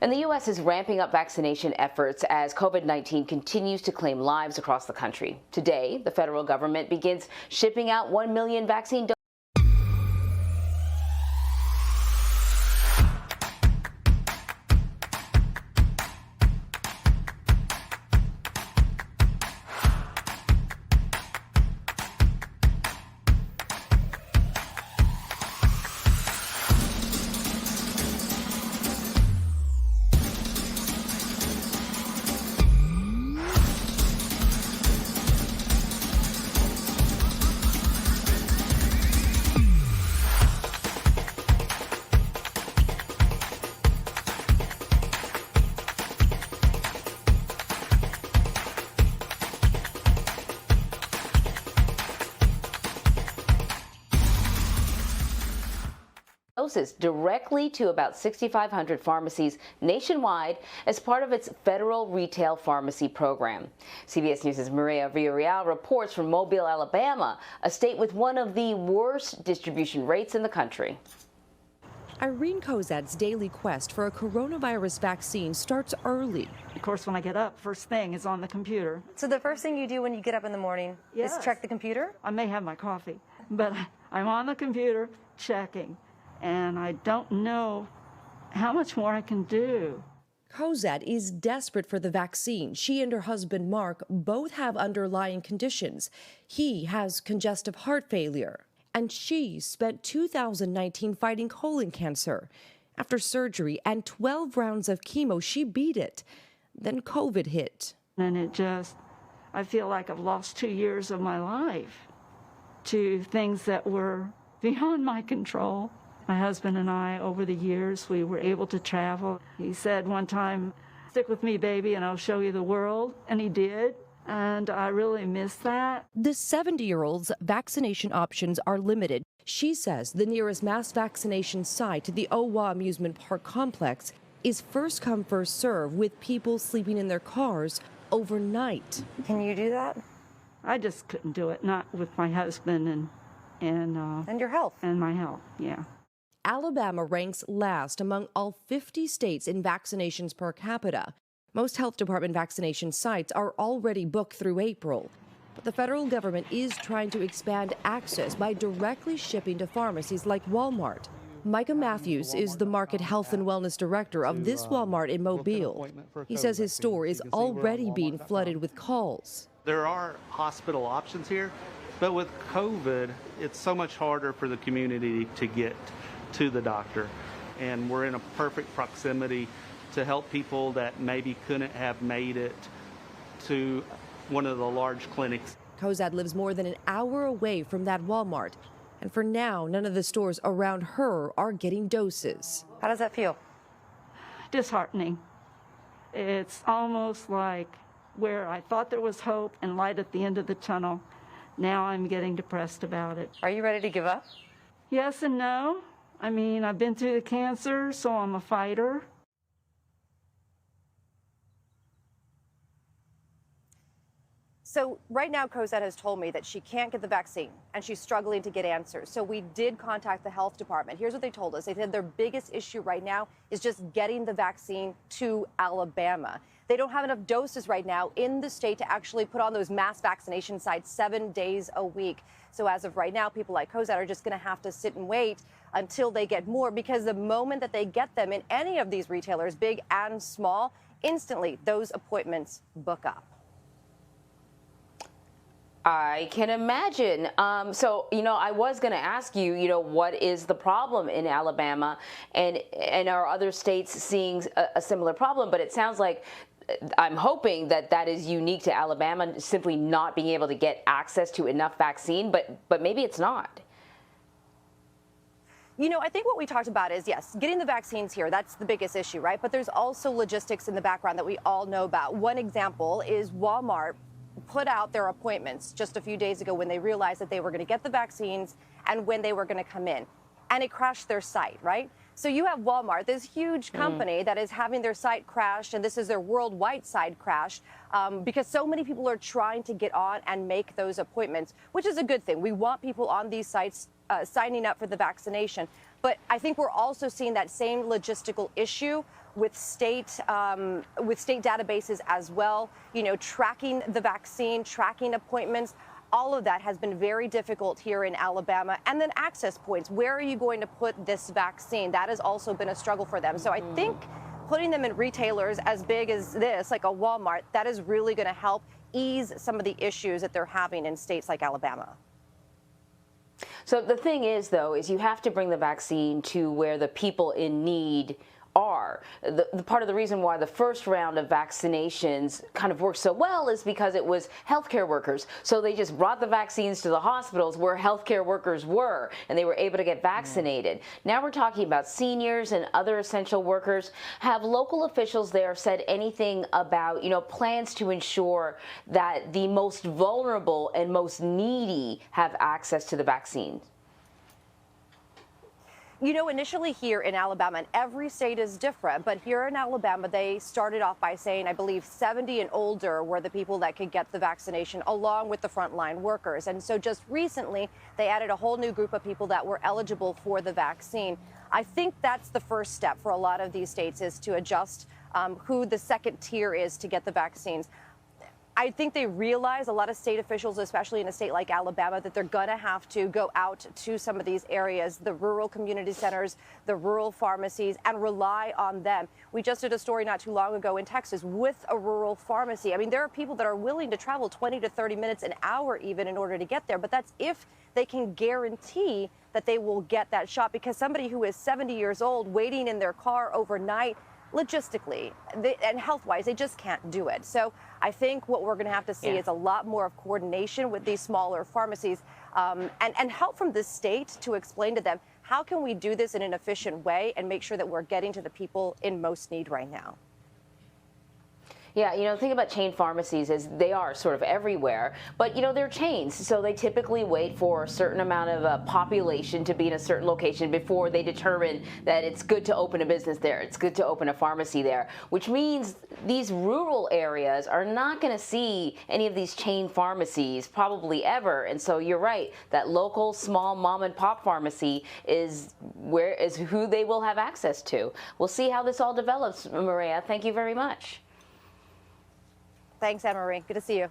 And the U.S. is ramping up vaccination efforts as COVID-19 continues to claim lives across the country. Today, the federal government begins shipping out 1 million vaccine doses. Directly to about 6,500 pharmacies nationwide as part of its federal retail pharmacy program. CBS News' Mireya Villarreal reports from Mobile, Alabama, a state with one of the worst distribution rates in the country. Irene Kozad's daily quest for a coronavirus vaccine starts early. Of course, when I get up, first thing is on the computer. So the first thing you do when you get up in the morning is check the computer? I may have my coffee, but I'm on the computer checking. And I don't know how much more I can do. Kozad is desperate for the vaccine. She and her husband, Mark, both have underlying conditions. He has congestive heart failure, and she spent 2019 fighting colon cancer. After surgery and 12 rounds of chemo, she beat it. Then COVID hit. And I feel like I've lost 2 years of my life to things that were beyond my control. My husband and I, over the years, we were able to travel. He said one time, "Stick with me, baby, and I'll show you the world." And he did, and I really miss that. The 70-year-old's vaccination options are limited. She says the nearest mass vaccination site to the Owa Amusement Park complex is first come, first serve, with people sleeping in their cars overnight. Can you do that? I just couldn't do it, not with my husband and your health. And my health, yeah. Alabama ranks last among all 50 states in vaccinations per capita. Most health department vaccination sites are already booked through April. But the federal government is trying to expand access by directly shipping to pharmacies like Walmart. Micah Matthews is the Market Health and Wellness Director of this Walmart in Mobile. He says his store is already being flooded with calls. There are hospital options here, but with COVID, it's so much harder for the community to get to the doctor. And we're in a perfect proximity to help people that maybe couldn't have made it to one of the large clinics. Kozad lives more than an hour away from that Walmart. And for now, none of the stores around her are getting doses. How does that feel? Disheartening. It's almost like where I thought there was hope and light at the end of the tunnel. Now I'm getting depressed about it. Are you ready to give up? Yes and no. I mean, I've been through the cancer, so I'm a fighter. So right now, Kozad has told me that she can't get the vaccine and she's struggling to get answers. So we did contact the health department. Here's what they told us. They said their biggest issue right now is just getting the vaccine to Alabama. They don't have enough doses right now in the state to actually put on those mass vaccination sites 7 days a week. So as of right now, people like Kozad are just going to have to sit and wait until they get more, because the moment that they get them in any of these retailers, big and small, instantly those appointments book up. I can imagine. So, I was going to ask you, what is the problem in Alabama, and are other states seeing a similar problem? But it sounds like I'm hoping that is unique to Alabama, simply not being able to get access to enough vaccine, but maybe it's not. I think what we talked about is, yes, getting the vaccines here, that's the biggest issue, right? But there's also logistics in the background that we all know about. One example is Walmart put out their appointments just a few days ago when they realized that they were going to get the vaccines and when they were going to come in. And it crashed their site, right? So you have Walmart, this huge company that is having their site crashed, and this is their worldwide site crashed, because so many people are trying to get on and make those appointments, which is a good thing. We want people on these sites signing up for the vaccination. But I think we're also seeing that same logistical issue with state databases as well. You know, tracking the vaccine, tracking appointments. All of that has been very difficult here in Alabama. And then access points. Where are you going to put this vaccine? That has also been a struggle for them. So I think putting them in retailers as big as this, like a Walmart, that is really going to help ease some of the issues that they're having in states like Alabama. So the thing is, though, is you have to bring the vaccine to where the people in need are. The part of the reason why the first round of vaccinations kind of worked so well is because it was healthcare workers. So they just brought the vaccines to the hospitals where healthcare workers were, and they were able to get vaccinated. Now we're talking about seniors and other essential workers. Have local officials there said anything about, you know, plans to ensure that the most vulnerable and most needy have access to the vaccine? You know, initially here in Alabama, and every state is different, but here in Alabama, they started off by saying, I believe 70 and older were the people that could get the vaccination along with the frontline workers. And so just recently, they added a whole new group of people that were eligible for the vaccine. I think that's the first step for a lot of these states, is to adjust who the second tier is to get the vaccines. I think they realize, a lot of state officials, especially in a state like Alabama, that they're going to have to go out to some of these areas, the rural community centers, the rural pharmacies, and rely on them. We just did a story not too long ago in Texas with a rural pharmacy. I mean, there are people that are willing to travel 20 to 30 minutes, an hour even, in order to get there. But that's if they can guarantee that they will get that shot, because somebody who is 70 years old waiting in their car overnight, logistically and health-wise, they just can't do it. So I think what we're going to have to see is a lot more of coordination with these smaller pharmacies, and help from the state to explain to them, how can we do this in an efficient way and make sure that we're getting to the people in most need right now? Yeah, you know, the thing about chain pharmacies is they are sort of everywhere, but, you know, they're chains, so they typically wait for a certain amount of population to be in a certain location before they determine that it's good to open a business there, it's good to open a pharmacy there, which means these rural areas are not going to see any of these chain pharmacies probably ever. And so you're right, that local small mom and pop pharmacy is who they will have access to. We'll see how this all develops, Mireya. Thank you very much. Thanks, Anne Marie. Good to see you.